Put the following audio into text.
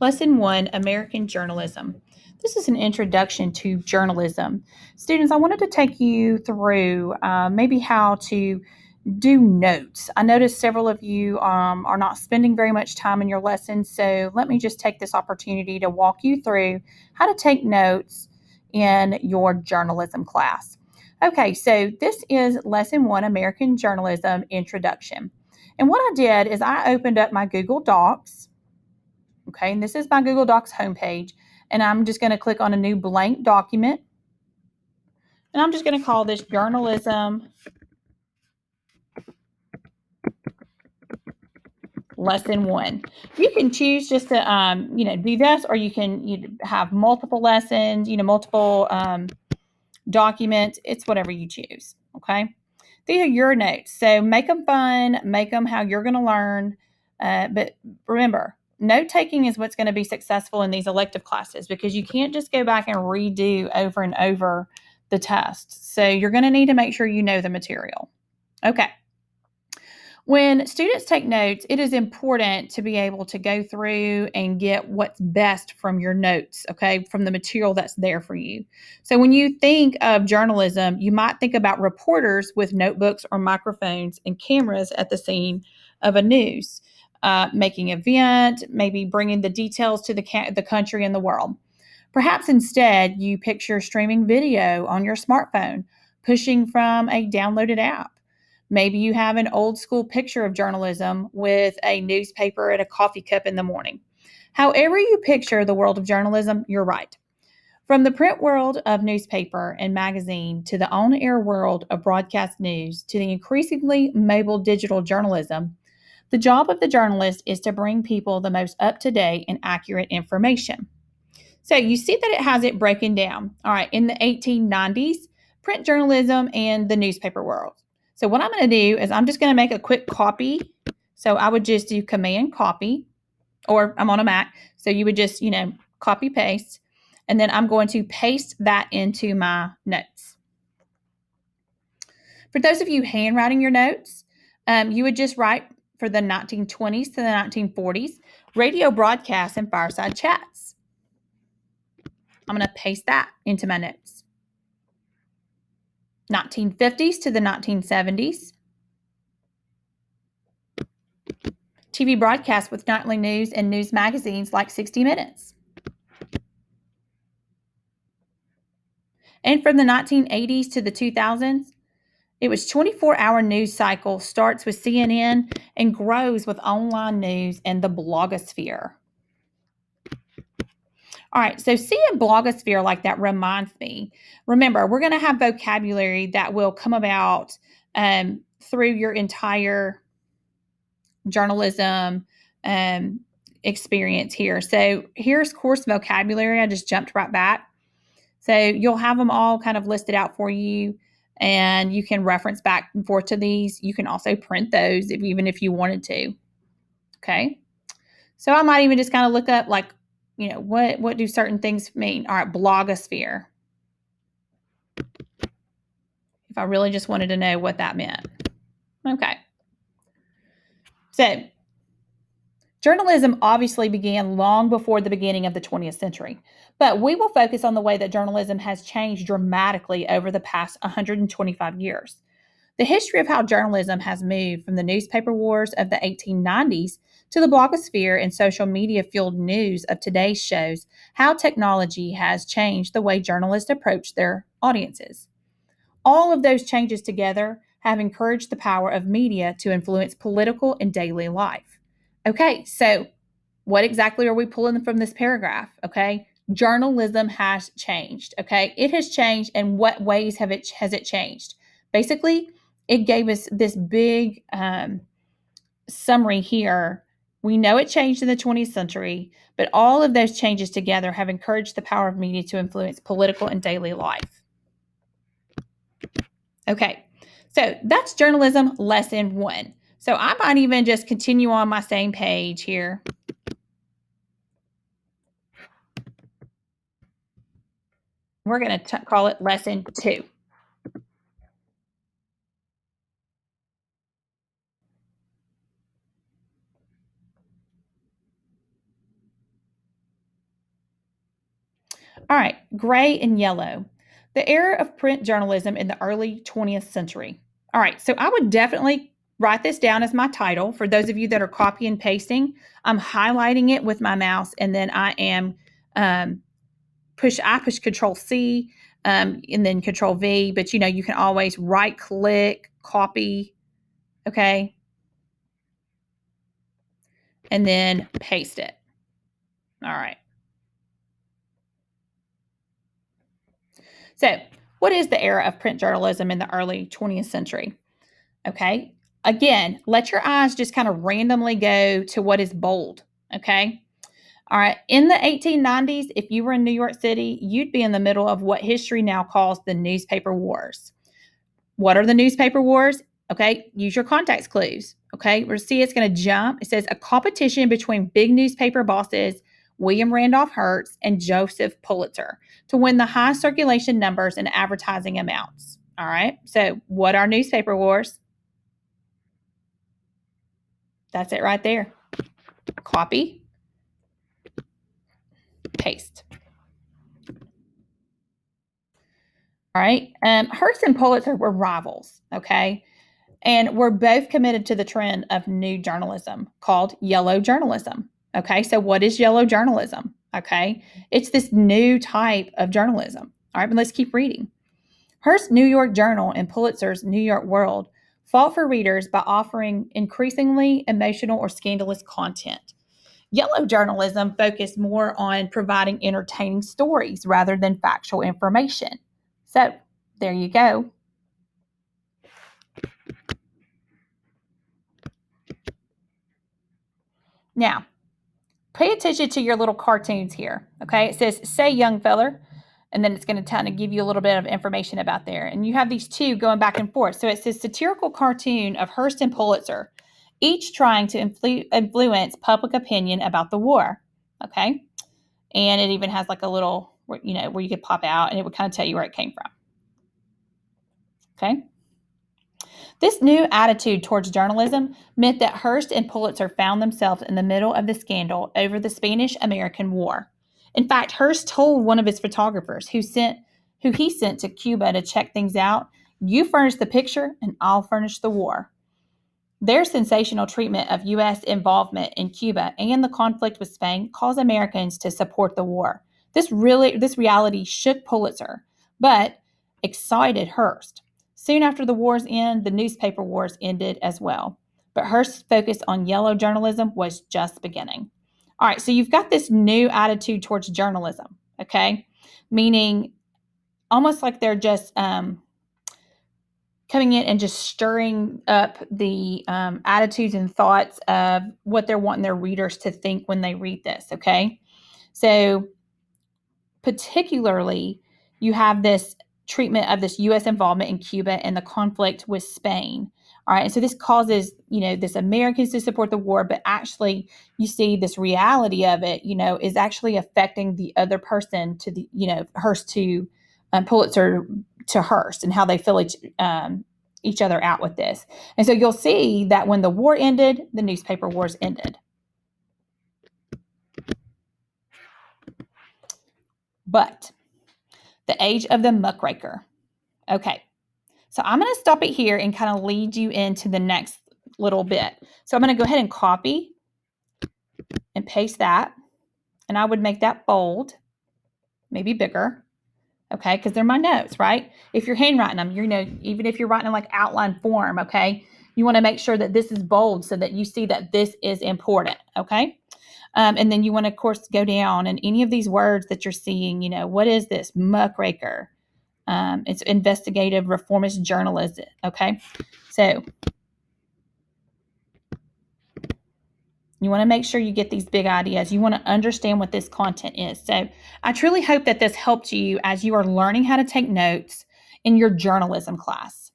Lesson 1, American Journalism. This is an introduction to journalism. Students, I wanted to take you through maybe how to do notes. I noticed several of you are not spending very much time in your lessons, so let me just take this opportunity to walk you through how to take notes in your journalism class. Okay, so this is Lesson 1, American Journalism Introduction. And what I did is I opened up my Google Docs. Okay, and this is my Google Docs homepage, and I'm just going to click on a new blank document, and I'm just going to call this Journalism Lesson 1. You can choose just to, do this, or you can have multiple lessons, multiple documents. It's whatever you choose, okay? These are your notes, so make them fun, make them how you're going to learn, but remember, note taking is what's going to be successful in these elective classes because you can't just go back and redo over and over the tests. So you're going to need to make sure you know the material. Okay. When students take notes, it is important to be able to go through and get what's best from your notes, okay, from the material that's there for you. So when you think of journalism, you might think about reporters with notebooks or microphones and cameras at the scene of a news, making an event, maybe bringing the details to the country and the world. Perhaps instead, you picture streaming video on your smartphone, pushing from a downloaded app. Maybe you have an old school picture of journalism with a newspaper at a coffee cup in the morning. However, you picture the world of journalism, you're right. From the print world of newspaper and magazine to the on air world of broadcast news to the increasingly mobile digital journalism, the job of the journalist is to bring people the most up to date and accurate information. So you see that it has it broken down. All right, in the 1890s, print journalism and the newspaper world. So what I'm going to do is I'm just going to make a quick copy. So I would just do Command Copy, or I'm on a Mac. So you would just, copy paste. And then I'm going to paste that into my notes. For those of you handwriting your notes, you would just write for the 1920s to the 1940s, radio broadcasts and fireside chats. I'm going to paste that into my notes. 1950s to the 1970s, TV broadcasts with nightly news and news magazines like 60 Minutes. And from the 1980s to the 2000s, it was 24-hour news cycle, starts with CNN and grows with online news and the blogosphere. All right, so seeing blogosphere like that reminds me. Remember, we're going to have vocabulary that will come about through your entire journalism experience here. So here's course vocabulary. I just jumped right back. So you'll have them all kind of listed out for you, and you can reference back and forth to these. You can also print those even if you wanted to. Okay. So I might even just kind of look up like, what do certain things mean? All right, blogosphere. If I really just wanted to know what that meant. Okay. So journalism obviously began long before the beginning of the 20th century, but we will focus on the way that journalism has changed dramatically over the past 125 years. The history of how journalism has moved from the newspaper wars of the 1890s to the blogosphere and social media fueled news of today shows how technology has changed the way journalists approach their audiences. All of those changes together have encouraged the power of media to influence political and daily life. Okay, so what exactly are we pulling from this paragraph? Okay, journalism has changed. Okay, it has changed, and what ways has it changed? Basically, it gave us this big summary here. We know it changed in the 20th century, but all of those changes together have encouraged the power of media to influence political and daily life. Okay, so that's journalism lesson 1. So I might even just continue on my same page here. We're going to call it lesson 2. All right, gray and yellow. The era of print journalism in the early 20th century. All right, so I would definitely write this down as my title. For those of you that are copy and pasting, I'm highlighting it with my mouse, and then I am um, push Control C, and then Control V. But you can always right click, copy, okay, and then paste it. All right. So, what is the era of print journalism in the early 20th century? Okay. Again, let your eyes just kind of randomly go to what is bold. Okay. All right. In the 1890s, if you were in New York City, you'd be in the middle of what history now calls the newspaper wars. What are the newspaper wars? Okay. Use your context clues. Okay. We'll see it's going to jump. It says a competition between big newspaper bosses, William Randolph Hearst and Joseph Pulitzer, to win the high circulation numbers and advertising amounts. All right. So, what are newspaper wars? That's it right there. Copy, paste. All right. Hearst and Pulitzer were rivals. Okay. And we're both committed to the trend of new journalism called yellow journalism. Okay. So, what is yellow journalism? Okay. It's this new type of journalism. All right. But let's keep reading. Hearst's New York Journal and Pulitzer's New York World fought for readers by offering increasingly emotional or scandalous content. Yellow journalism focused more on providing entertaining stories rather than factual information. So, there you go. Now, pay attention to your little cartoons here. Okay, it says, say young feller, and then it's going to kind of give you a little bit of information about there. And you have these two going back and forth. So it says satirical cartoon of Hearst and Pulitzer, each trying to influence public opinion about the war. Okay, and it even has like a little, where you could pop out, and it would kind of tell you where it came from. Okay. This new attitude towards journalism meant that Hearst and Pulitzer found themselves in the middle of the scandal over the Spanish-American War. In fact, Hearst told one of his photographers who he sent to Cuba to check things out, "You furnish the picture and I'll furnish the war." Their sensational treatment of U.S. involvement in Cuba and the conflict with Spain caused Americans to support the war. This reality shook Pulitzer, but excited Hearst. Soon after the war's end, the newspaper wars ended as well. But Hearst's focus on yellow journalism was just beginning. All right, so you've got this new attitude towards journalism, okay? Meaning almost like they're just coming in and just stirring up the attitudes and thoughts of what they're wanting their readers to think when they read this, okay? So, particularly, you have this treatment of this U.S. involvement in Cuba and the conflict with Spain. All right, and so this causes, this Americans to support the war, but actually you see this reality of it, is actually affecting the other person to the, Hearst to Pulitzer to Hearst and how they feel each other out with this. And so you'll see that when the war ended, the newspaper wars ended. But the age of the muckraker. Okay, so I'm going to stop it here and kind of lead you into the next little bit. So I'm going to go ahead and copy and paste that. And I would make that bold, maybe bigger. Okay, because they're my notes, right? If you're handwriting them, even if you're writing them like outline form, okay, you want to make sure that this is bold so that you see that this is important, okay? And then you want to, of course, go down and any of these words that you're seeing, what is this? Muckraker. It's investigative reformist journalism, okay? So you want to make sure you get these big ideas. You want to understand what this content is. So I truly hope that this helped you as you are learning how to take notes in your journalism class.